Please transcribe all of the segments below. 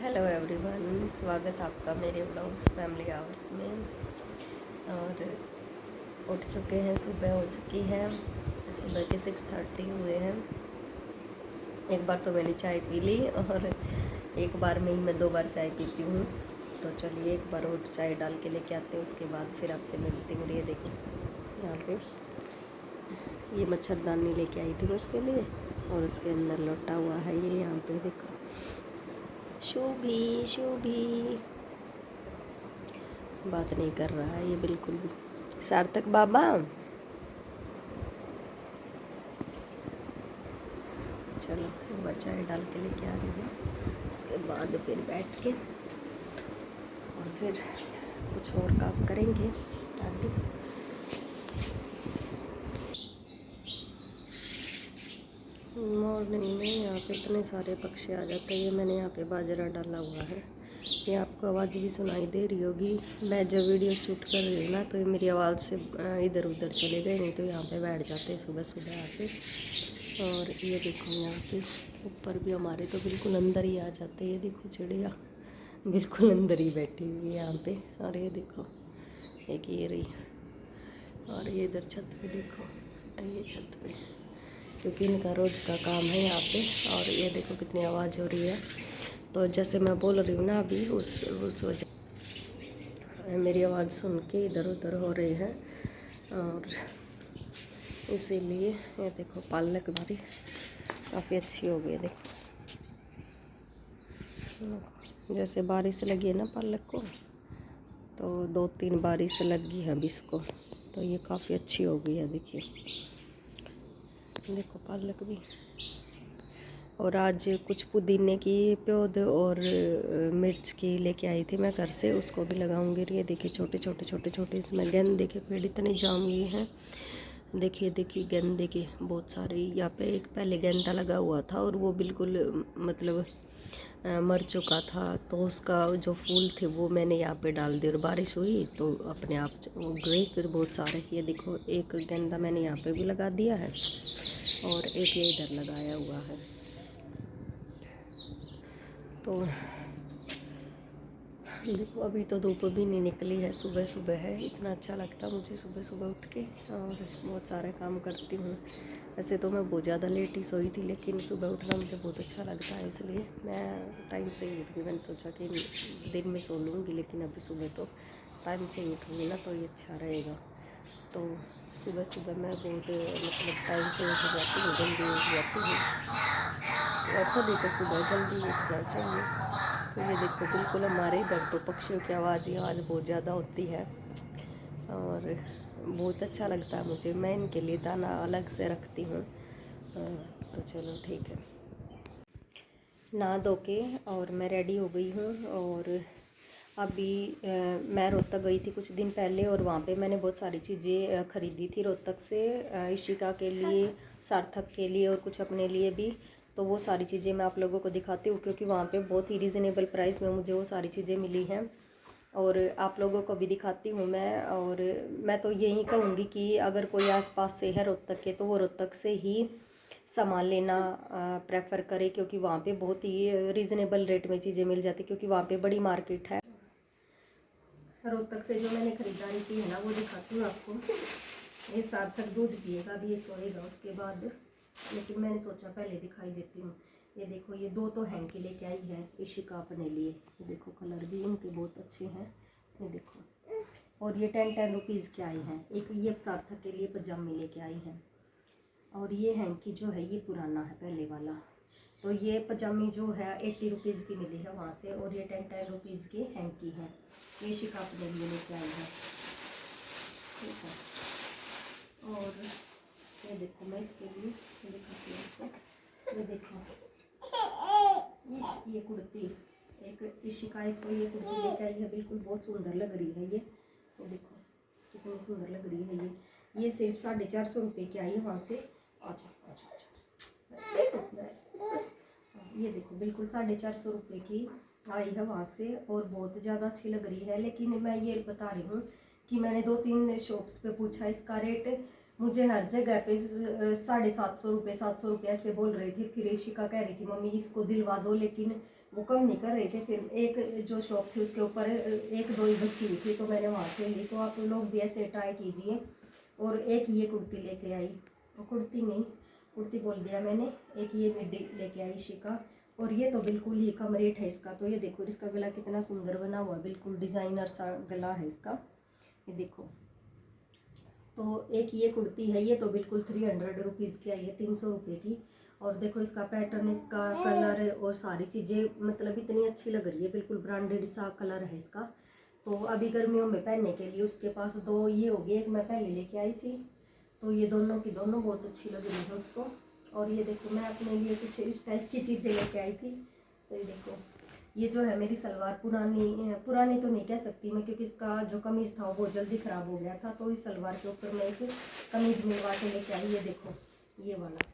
Hello everyone, स्वागत आपका मेरे ब्लॉग्स फैमिली आवर्स में। और उठ चुके हैं, सुबह हो चुकी है, सुबह के 6:30 हुए हैं। एक बार तो मैंने चाय पी ली और एक बार में ही मैं 2 बार चाय पीती हूँ। तो चलिए एक बार और चाय डाल के लेके आते हैं, उसके बाद फिर आपसे मिलती हूँ। ये देखो, यहाँ पे ये मच्छरदानी लेके आई थी मैं उसके लिए, और उसके अंदर लौटा हुआ है ये। यहाँ पे देखो, शोभी शोभी बात नहीं कर रहा है ये बिल्कुल भी। सार्थक बाबा, चलो एक बार चाय डाल के लेके आ रही हूँ, उसके बाद फिर बैठ के और फिर कुछ और काम करेंगे आगे। मॉर्निंग में यहाँ पे इतने सारे पक्षी आ जाते हैं। ये मैंने यहाँ पे बाजरा डाला हुआ है, ये आपको आवाज़ भी सुनाई दे रही होगी। मैं जब वीडियो शूट कर रही हूँ ना, तो ये मेरी आवाज़ से इधर उधर चले गए, नहीं तो यहाँ पे बैठ जाते हैं सुबह सुबह आके। और ये देखो, यहाँ पे ऊपर भी हमारे तो बिल्कुल अंदर ही आ जाते हैं। ये देखो चिड़िया बिल्कुल अंदर ही बैठी हुई है यहाँ पे। और ये देखो, एक ये रही, और ये इधर छत पे देखो, ये छत पे, क्योंकि इनका रोज़ का काम है यहाँ पे। और ये देखो कितनी आवाज़ हो रही है। तो जैसे मैं बोल रही हूँ ना अभी, उस वजह मेरी आवाज़ सुन के इधर उधर हो रही है, और इसीलिए ये देखो पालक हमारी काफ़ी अच्छी हो गई है। देखो, जैसे बारिश लगी है ना पालक को, तो 2-3 बारिश लगी है अभी इसको, तो ये काफ़ी अच्छी हो गई है। देखिए, देखो पालक भी। और आज कुछ पुदीने की पौध और मिर्च की लेके आई थी मैं घर से, उसको भी लगाऊंगी। ये देखिए छोटे छोटे छोटे छोटे इसमें गेंदे के पेड़ इतने जाम गए हैं। देखिए देखिए गेंदे के बहुत सारे। यहाँ पे एक पहले गेंदा लगा हुआ था और वो बिल्कुल मतलब मर चुका था, तो उसका जो फूल थे वो मैंने यहाँ पे डाल दिए, और बारिश हुई तो अपने आप गए फिर बहुत सारे। ये देखो, एक गेंदा मैंने यहाँ पे भी लगा दिया है, और एक ये इधर लगाया हुआ है। तो देखो, अभी तो धूप भी नहीं निकली है, सुबह सुबह है। इतना अच्छा लगता है मुझे सुबह सुबह उठ के, और बहुत सारे काम करती हूँ। वैसे तो मैं बहुत ज़्यादा लेट ही सोई थी, लेकिन सुबह उठना मुझे बहुत अच्छा लगता है, इसलिए मैं टाइम से ही उठ गई। मैंने सोचा कि दिन में सो लूँगी, लेकिन अभी सुबह तो टाइम से ही उठूँगी ना, तो ये अच्छा रहेगा। तो सुबह सुबह मैं बहुत मतलब टाइम से उठ जाती हूँ, जल्दी उठ जाती हूँ, और सभी को सुबह जल्दी उठना चाहिए। तो ये देखो, बिल्कुल हमारे इधर तो पक्षियों की आवाज़ ही आवाज़ बहुत ज़्यादा होती है, और बहुत अच्छा लगता है मुझे। मैं इनके लिए दाना अलग से रखती हूँ। तो चलो ठीक है, नहा धो के और मैं रेडी हो गई हूँ। और अभी मैं रोहतक गई थी कुछ दिन पहले, और वहाँ पे मैंने बहुत सारी चीज़ें ख़रीदी थी रोहतक से, इशिका के लिए, सार्थक के लिए, और कुछ अपने लिए भी। तो वो सारी चीज़ें मैं आप लोगों को दिखाती हूँ, क्योंकि वहाँ पे बहुत ही रीज़नेबल प्राइस में मुझे वो सारी चीज़ें मिली हैं, और आप लोगों को भी दिखाती हूँ मैं। और मैं तो यही कहूँगी कि अगर कोई आसपास से है रोहतक के, तो वो रोहतक से ही सामान लेना प्रेफर करे, क्योंकि वहाँ पे बहुत ही रीज़नेबल रेट में चीज़ें मिल जाती, क्योंकि वहाँ पे बड़ी मार्केट है। रोहतक से जो मैंने ख़रीदारी की है ना, वो दिखाती हूँ आपको। ये सार्थक दूध पिएगा, अभी ये सोएगा उसके बाद, लेकिन मैंने सोचा पहले दिखाई देती हूँ। ये देखो, ये 2 तो हैंकी लेके आई है इशिका अपने लिए। ये देखो, कलर भी इनके बहुत अच्छे हैं, ये देखो। और ये 10 रुपीज़ के आई हैं। एक ये सार्थक के लिए पजामी लेके आई हैं, और ये हैंकी जो है ये पुराना है पहले वाला। तो ये पजामी जो है 80 रुपीज़ की मिली है वहाँ से, और ये 10 रुपीज़ की हैंकी है। ये शिका अपने लिए लेके आई है, ठीक है। और ये देखो, मैं इसके लिए दिखाती हूँ आपको। ये देखो, ये कुर्ती, एक इशिका एक तो ये कुर्ती लेके आई है, बिल्कुल बहुत सुंदर लग रही है ये देखो कितनी सुंदर लग रही है ये सिर्फ 450 रुपये की आई है वहाँ से। अच्छा अच्छा अच्छा, बस बस बस। ये देखो, बिल्कुल 450 रुपये की आई है वहाँ से, और बहुत ज़्यादा अच्छी लग रही है। लेकिन मैं ये बता रही हूँ कि मैंने 2-3 शॉप्स पे पूछा इसका रेट, मुझे हर जगह पे 750 रुपये 700 रुपये ऐसे बोल रही थी। फिर ऋषिका कह रही थी मम्मी इसको दिलवा दो, लेकिन वो कम नहीं कर रहे थे। फिर एक जो शॉप थी उसके ऊपर एक दो ही बची हुई थी, तो मैंने वहाँ से ली। तो आप लोग भी ऐसे ट्राई कीजिए। और एक ये कुर्ती लेके आई, वो कुर्ती नहीं, कुर्ती बोल दिया मैंने, एक ये मिड्डी लेके आई शिका। और ये तो बिल्कुल ही कम रेट है इसका। तो ये देखो इसका गला कितना सुंदर बना हुआ है, बिल्कुल डिज़ाइनर सा गला है इसका, ये देखो। तो एक ये कुर्ती है, ये तो बिल्कुल 300 रुपीज़ की आई है, 300 रुपये की। और देखो इसका पैटर्न, इसका कलर और सारी चीज़ें मतलब इतनी अच्छी लग रही है, बिल्कुल ब्रांडेड सा कलर है इसका। तो अभी गर्मियों में पहनने के लिए उसके पास दो ये हो गई, एक मैं पहले लेके आई थी। तो ये दोनों की दोनों बहुत अच्छी लग रही है उसको। और ये देखो मैं अपने लिए कुछ इस टाइप की चीज़ें लेके आई थी। तो ये देखो, ये जो है मेरी सलवार पुरानी तो नहीं कह सकती मैं, क्योंकि इसका जो कमीज़ था वो बहुत जल्दी ख़राब हो गया था। तो इस सलवार के ऊपर मैं एक कमीज़ मिलवा के लेके आई, ये देखो ये वाला।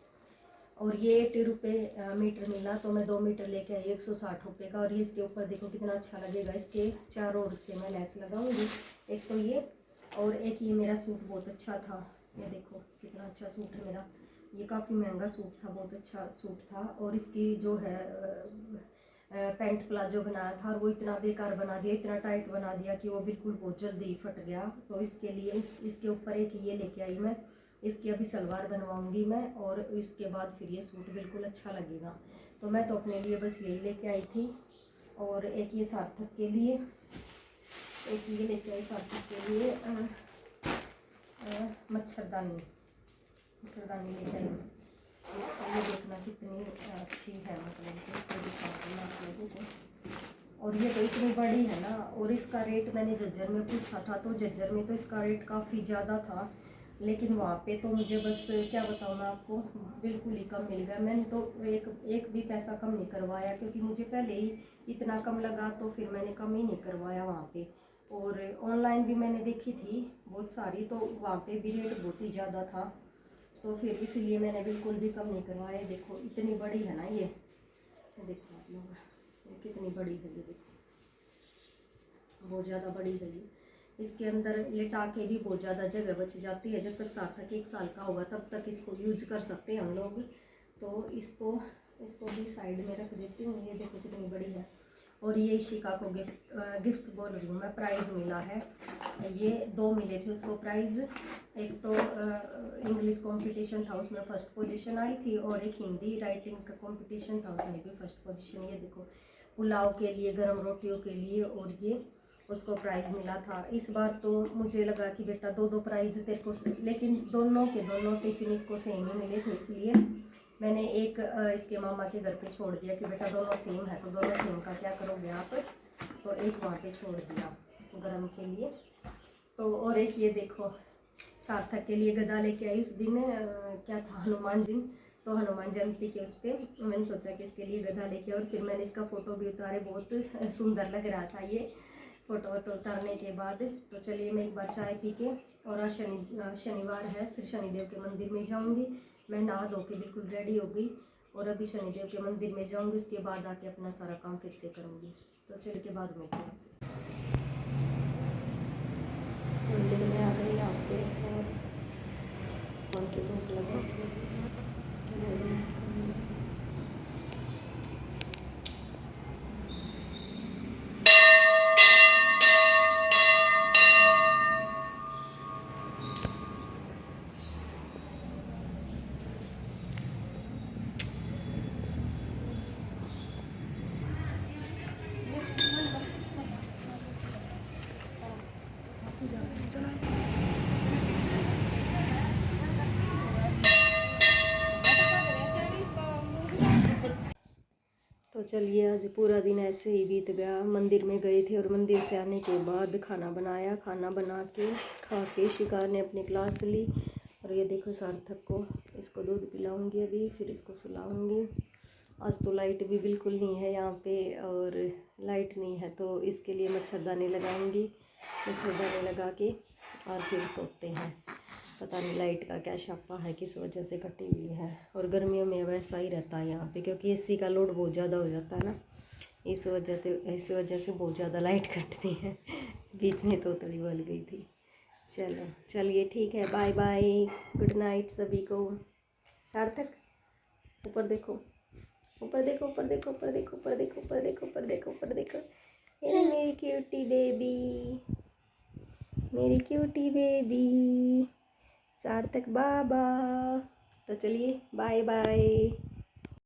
और ये 80 रुपये मीटर मिला, तो मैं 2 मीटर लेके आई 160 रुपये का। और ये इसके ऊपर देखो कितना अच्छा लगेगा, इसके चारों ओर से मैं लेस लगाऊंगी। एक तो ये, और एक ये मेरा सूट बहुत अच्छा था, ये देखो कितना अच्छा सूट है मेरा। ये काफ़ी महंगा सूट था, बहुत अच्छा सूट था। और इसकी जो है पैंट प्लाजो बनाया था, और वो इतना बेकार बना दिया, इतना टाइट बना दिया कि वो बिल्कुल बहुत जल्दी फट गया। तो इसके लिए इसके ऊपर एक ये लेके आई मैं, इसकी अभी सलवार बनवाऊंगी मैं, और इसके बाद फिर ये सूट बिल्कुल अच्छा लगेगा। तो मैं तो अपने लिए बस यही लेके आई थी। और एक ये सार्थक के लिए, एक ये लेके आई सार्थक के लिए मच्छरदानी लेके आई। ये देखना कितनी अच्छी है, मतलब इसको दिखाती हूँ आप लोगों को। और ये तो इतनी बड़ी है ना। और इसका रेट मैंने जज्जर में पूछा था, तो जज्जर में तो इसका रेट काफ़ी ज़्यादा था, लेकिन वहाँ पे तो मुझे बस क्या बताऊँ मैं आपको, बिल्कुल ही कम मिल गया। मैंने तो एक भी पैसा कम नहीं करवाया, क्योंकि मुझे पहले ही इतना कम लगा, तो फिर मैंने कम ही नहीं करवाया वहाँ पे। और ऑनलाइन भी मैंने देखी थी बहुत सारी, तो वहाँ पे भी रेट बहुत ही ज़्यादा था। तो फिर इसलिए मैंने बिल्कुल भी कम नहीं करवाया। देखो इतनी बड़ी है ना ये देखो आप लोग, ये कितनी बड़ी है, ये देखो बहुत ज़्यादा बड़ी है ये। इसके अंदर लिटा के भी बहुत ज़्यादा जगह बच जाती है। जब तक सार्थक 1 साल का होगा तब तक इसको यूज कर सकते हैं हम लोग। तो इसको भी साइड में रख देती हूँ। ये देखो कितनी बड़ी है। और ये शिका को गिफ्ट बोल रही हूँ मैं, प्राइज़ मिला है। ये 2 मिले थे उसको प्राइज़। एक तो इंग्लिश कंपटीशन था, उसमें फर्स्ट पोजीशन आई थी। और एक हिंदी राइटिंग का कंपटीशन था, उसमें भी फर्स्ट पोजीशन। ये देखो पुलाव के लिए, गरम रोटियों के लिए, और ये उसको प्राइज़ मिला था। इस बार तो मुझे लगा कि बेटा 2-2 प्राइज़ तेरे को, लेकिन दोनों के दोनों टिफ़िन इसको सेम ही मिले थे, इसलिए मैंने एक इसके मामा के घर पे छोड़ दिया कि बेटा दोनों सेम है, तो दोनों सेम का क्या करोगे आप। तो एक वहाँ पे छोड़ दिया गरम के लिए। तो और एक ये देखो सार्थक के लिए गदा लेके आई। उस दिन क्या था, हनुमान जी, तो हनुमान जयंती के उस पर मैंने सोचा कि इसके लिए गधा लेके। और फिर मैंने इसका फ़ोटो भी उतारे, बहुत सुंदर लग रहा था ये फ़ोटो वोटो उतारने के बाद। तो चलिए मैं एक बार चाय पी के, और आज शनिवार है, फिर शनिदेव के मंदिर में जाऊंगी। मैं नहा धो के बिल्कुल रेडी हो गई, और अभी शनिदेव के मंदिर में जाऊंगी। उसके बाद आके अपना सारा काम फिर से करूँगी। तो चल के बाद में आपसे मंदिर में आ गई यहाँ पे, और उनकी धूप लगा। तो चलिए आज पूरा दिन ऐसे ही बीत गया। मंदिर में गए थे, और मंदिर से आने के बाद खाना बनाया, खाना बना के खा के शिकार ने अपनी क्लास ली। और ये देखो सार्थक को, इसको दूध पिलाऊंगी अभी, फिर इसको सुलाऊंगी। आज तो लाइट भी बिल्कुल नहीं है यहाँ पे, और लाइट नहीं है तो इसके लिए मच्छरदानी लगाऊंगी। मच्छरदानी लगा के और फिर सोते हैं। पता नहीं लाइट का क्या शापा है, किस वजह से कटी हुई है। और गर्मियों में वैसा ही रहता है यहाँ पे, क्योंकि एसी का लोड बहुत ज़्यादा हो जाता है ना, इस वजह से बहुत ज़्यादा लाइट कटती है। बीच में तो तोतली बोल गई थी। चलिए ठीक है, बाय बाय, गुड नाइट सभी को। सार्थक ऊपर देखो। ऊपर देखो, ऊपर देखो, ऊपर देखो, ऊपर देखो, ऊपर देखो, ऊपर देखो, ऊपर देखो। ये मेरी क्यूटी बेबी, मेरी क्यूटी बेबी, सार्थक बाबा। तो चलिए बाय बाय।